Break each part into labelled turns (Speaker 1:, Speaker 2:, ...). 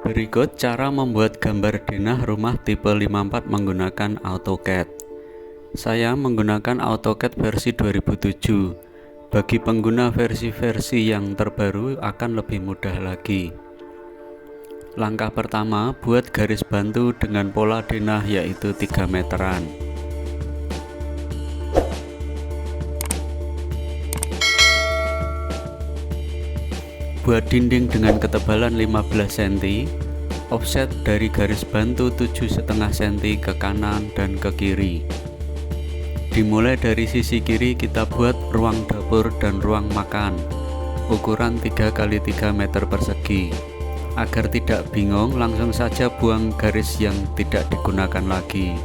Speaker 1: Berikut cara membuat gambar denah rumah tipe 54 menggunakan AutoCAD. Saya menggunakan AutoCAD versi 2007. Bagi pengguna versi-versi yang terbaru akan lebih mudah lagi. Langkah pertama, buat garis bantu dengan pola denah yaitu 3 meteran. Buat dinding dengan ketebalan 15 cm, offset dari garis bantu 7,5 cm ke kanan dan ke kiri. Dimulai dari sisi kiri, kita buat ruang dapur dan ruang makan, ukuran 3x3 meter persegi. Agar tidak bingung, langsung saja buang garis yang tidak digunakan lagi.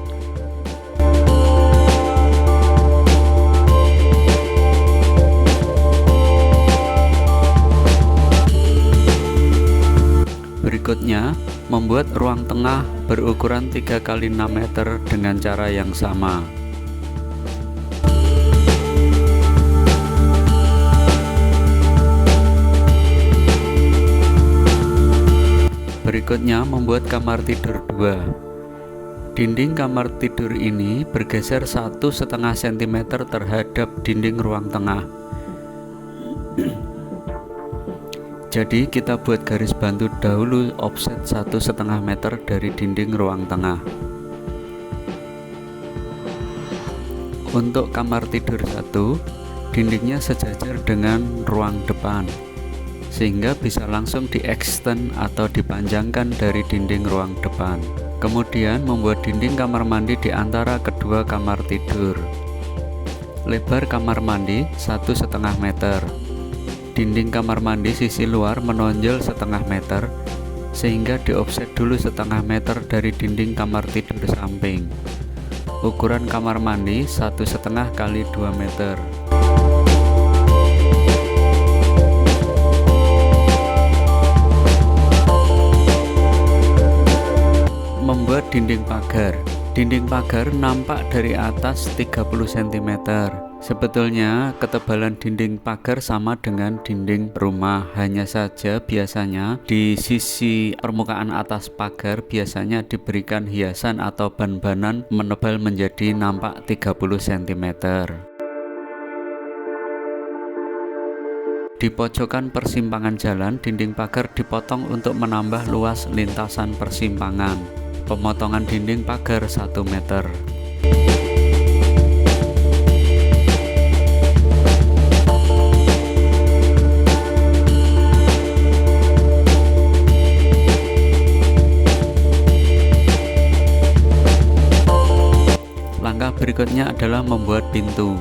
Speaker 1: Berikutnya, membuat ruang tengah berukuran 3x6 meter dengan cara yang sama. Berikutnya, membuat kamar tidur 2. Dinding kamar tidur ini bergeser 1,5 cm terhadap dinding ruang tengah. Jadi kita buat garis bantu dahulu offset 1,5 meter dari dinding ruang tengah. Untuk kamar tidur 1, dindingnya sejajar dengan ruang depan, sehingga bisa langsung di-extend atau dipanjangkan dari dinding ruang depan. Kemudian membuat dinding kamar mandi di antara kedua kamar tidur. Lebar kamar mandi 1,5 meter. Dinding kamar mandi sisi luar menonjol 0,5 meter, sehingga di-offset dulu 0,5 meter dari dinding kamar tidur samping. Ukuran kamar mandi 1,5 x 2 meter. Membuat dinding pagar. Dinding pagar nampak dari atas 30 cm. Sebetulnya ketebalan dinding pagar sama dengan dinding rumah, hanya saja biasanya di sisi permukaan atas pagar biasanya diberikan hiasan atau ban-banan menebal menjadi nampak 30 cm. Di pojokan persimpangan jalan, dinding pagar dipotong untuk menambah luas lintasan persimpangan. Pemotongan dinding pagar 1 meter. Langkah berikutnya adalah membuat pintu.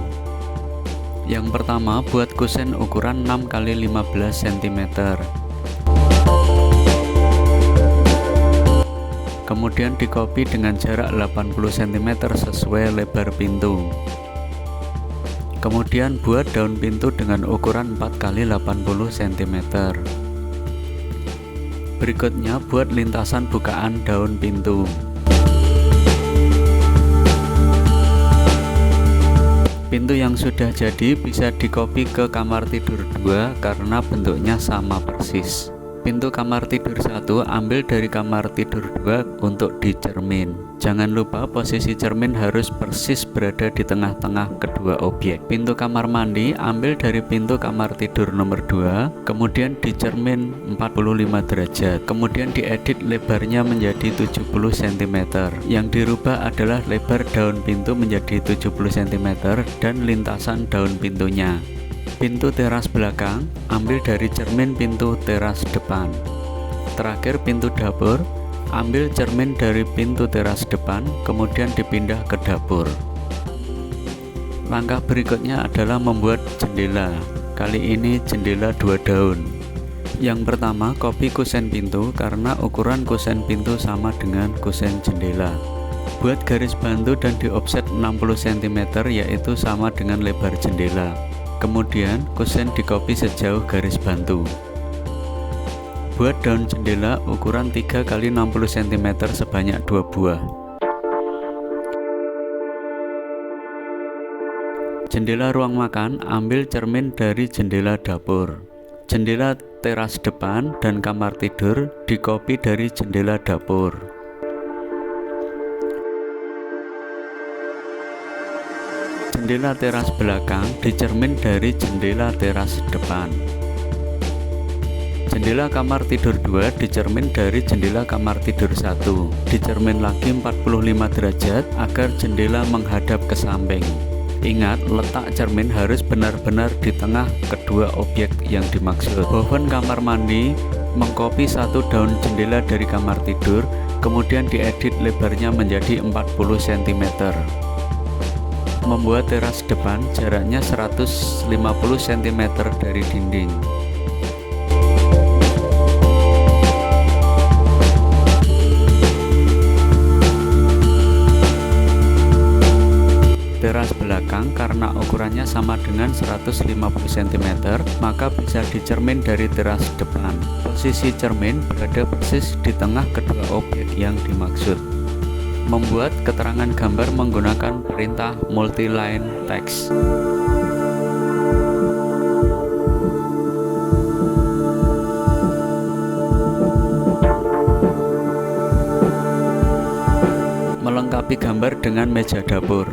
Speaker 1: Yang pertama, buat kusen ukuran 6x15 cm. Kemudian dikopi dengan jarak 80 cm sesuai lebar pintu. Kemudian buat daun pintu dengan ukuran 4x80 cm. Berikutnya buat lintasan bukaan daun pintu. Pintu yang sudah jadi bisa dikopi ke kamar tidur 2 karena bentuknya sama persis. Pintu kamar tidur 1 ambil dari kamar tidur 2 untuk dicermin. Jangan lupa posisi cermin harus persis berada di tengah-tengah kedua objek. Pintu kamar mandi ambil dari pintu kamar tidur nomor 2, kemudian dicermin 45 derajat. Kemudian diedit lebarnya menjadi 70 cm. Yang dirubah adalah lebar daun pintu menjadi 70 cm dan lintasan daun pintunya. Pintu teras belakang ambil dari cermin pintu teras depan. Terakhir pintu dapur, ambil cermin dari pintu teras depan, kemudian dipindah ke dapur. Langkah berikutnya adalah membuat jendela. Kali ini jendela 2 daun. Yang pertama, copy kusen pintu karena ukuran kusen pintu sama dengan kusen jendela. Buat garis bantu dan di offset 60 cm yaitu sama dengan lebar jendela. Kemudian kusen dikopi sejauh garis bantu. Buat daun jendela ukuran 3x60 cm sebanyak 2 buah. Jendela ruang makan ambil cermin dari jendela dapur. Jendela teras depan dan kamar tidur di-copy dari jendela dapur. Jendela teras belakang dicermin dari jendela teras depan. Jendela kamar tidur 2 dicermin dari jendela kamar tidur 1. Dicermin lagi 45 derajat agar jendela menghadap ke samping. Ingat, letak cermin harus benar-benar di tengah kedua objek yang dimaksud. Boven kamar mandi mengcopy 1 daun jendela dari kamar tidur, kemudian diedit lebarnya menjadi 40 cm. Membuat teras depan jaraknya 150 cm dari dinding. Teras belakang karena ukurannya sama dengan 150 cm, maka bisa dicermin dari teras depan. Posisi cermin berada persis di tengah kedua objek yang dimaksud. Membuat keterangan gambar menggunakan perintah multi-line text. Melengkapi gambar dengan meja dapur.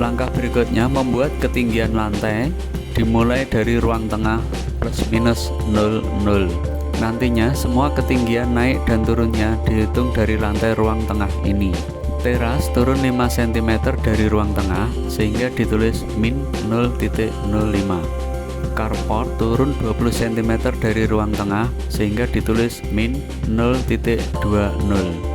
Speaker 1: Langkah berikutnya membuat ketinggian lantai dimulai dari ruang tengah plus minus 00. Nantinya semua ketinggian naik dan turunnya dihitung dari lantai ruang tengah ini. Teras turun 5 cm dari ruang tengah sehingga ditulis min 0.05. Carport turun 20 cm dari ruang tengah sehingga ditulis min 0.20.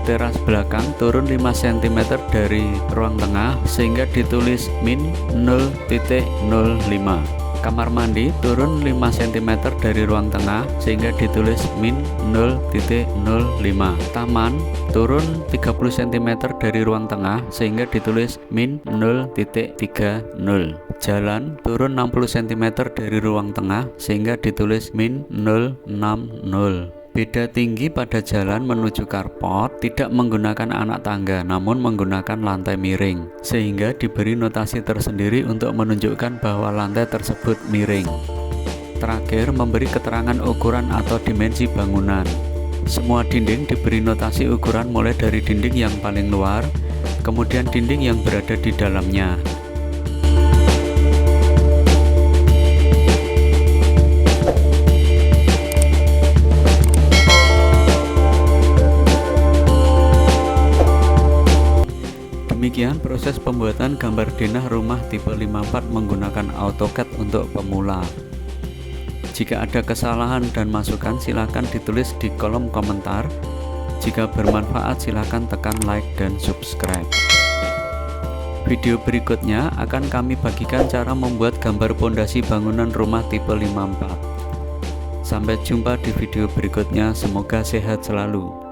Speaker 1: Teras belakang turun 5 cm dari ruang tengah sehingga ditulis min 0.05. Kamar mandi turun 5 cm dari ruang tengah sehingga ditulis min 0.05. Taman turun 30 cm dari ruang tengah sehingga ditulis min 0.30. Jalan turun 60 cm dari ruang tengah sehingga ditulis min 060. Beda tinggi pada jalan menuju carport tidak menggunakan anak tangga namun menggunakan lantai miring, sehingga diberi notasi tersendiri untuk menunjukkan bahwa lantai tersebut miring. Terakhir, memberi keterangan ukuran atau dimensi bangunan. Semua dinding diberi notasi ukuran mulai dari dinding yang paling luar, kemudian dinding yang berada di dalamnya. Demikian proses pembuatan gambar denah rumah tipe 54 menggunakan AutoCAD untuk pemula. Jika ada kesalahan dan masukan silakan ditulis di kolom komentar. Jika bermanfaat silakan tekan like dan subscribe. Video berikutnya akan kami bagikan cara membuat gambar pondasi bangunan rumah tipe 54. Sampai jumpa di video berikutnya, semoga sehat selalu.